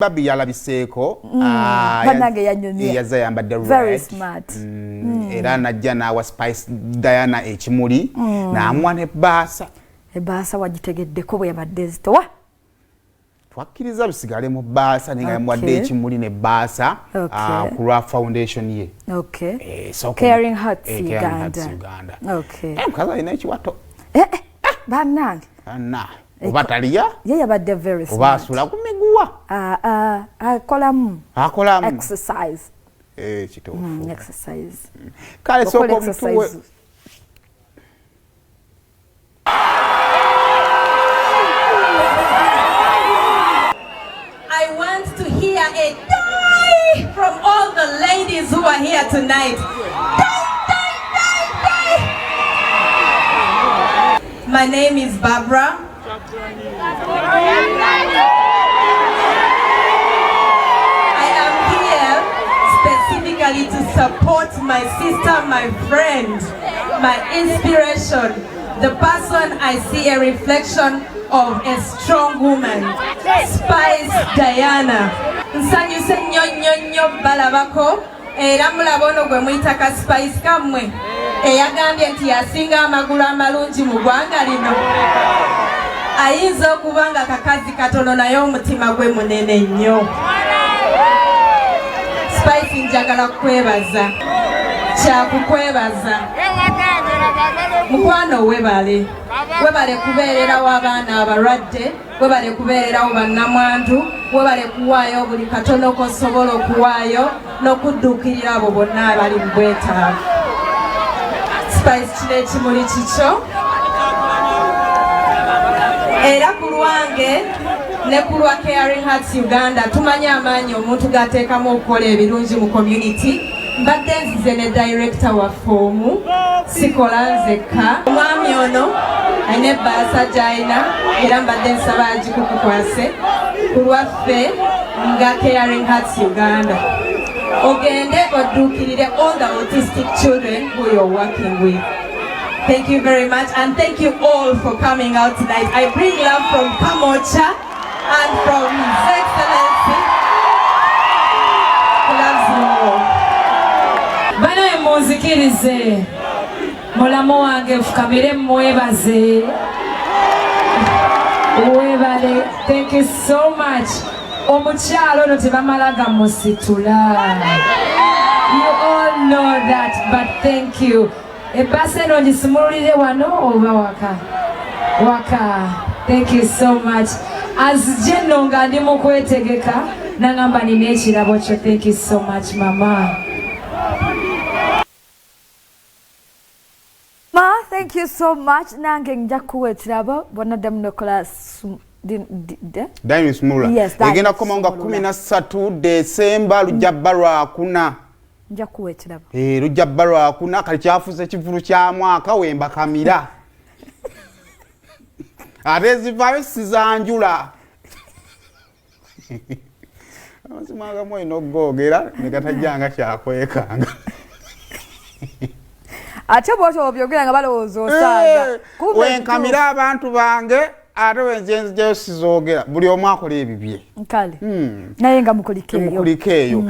Barbie yalabiseeko banage yanyonye yaza yambadde red very smart era najja nawa Spice Diana ekimuli naamwa ne baasa wagitegeddeko bwe yabadde zitowa twakkiriza bisigale mu baasa nenga yamwadde ekimuli ne baasa ku lwa foundation ye Caring Hearts Uganda mukazi alina ekiwato bannange oba taliya ye yabadde very smart oba asula ku miguwa akolamu exercise kituufu exercise kale sooka omutuwe I want to hear a die from all the ladies who are here tonight. Die. My name is Barbara. I am here specifically to support my sister, my friend, my inspiration, the person I see a reflection of a strong woman, Spice Diana. Nsanyuse nnyo balabako era mulaba ono gwe muyitaka Spice kamwe eyagambye nti yasinga amagulu amalungi mu ggwanga lino. Ayinza okuba nga kakazi katono naye omutima gwe munene nnyo. Spice njagala kukwebaza, kyakukwebaza. Mukwano webale kubeererawo abaana abalwadde, webale kubeererawo bannamwandu, webale kuwaayo buli katono kosobola okuwaayo n'okudduukirira abo bonna abali mu bwetaavu. Spice kino ekimuli kikyo era ku lwange ne ku lwa Caring Hearts Uganda tumanyi amaanyi omuntu gateekamu okukola ebirungi mu community. Mbadde nzize ne director waffe omu sikola nzekka omwami ono ayina ebbaasa gy'alina era mbadde nsaba agikukukwase ku lwaffe nga Caring Hearts Uganda ogende odduukirire all the autistic children who you're working with. Thank you very much and thank you all for coming out tonight. I bring love from Kamocha and from His Excellency. He loves you all. Bana munzikirize mulamu wange fukamire mwebaze webale. Thank you so much. Omukyalo ono tebamalaga musitula. You all know that, but thank you. Ebbaasa eno ngisimululire wano oba waka. Thank you so much. Azije nno nga ndi mu kwetegeka nangamba nina ekirabo kyo. Thank you so much mama. Thank you so much. Nange nja kuwa ekirabo bonaddamu nokola Diamond Smula egenda koma nga 13 Desemba lujja balwakuna nja kuwa ekirabo lujja balwakuna kali kyafuze ekivvulu kya mwaka wemba kamira ate zivaayo sizanjula amasimaga mwino ogogera negatajjanga kyakwekanga ate bwotyo obyogera nga balowooza osanga wenkamira abantu bange ate wenzenzijayo sizogera buli omu akola ebibye kale naye nga mukulikeeyo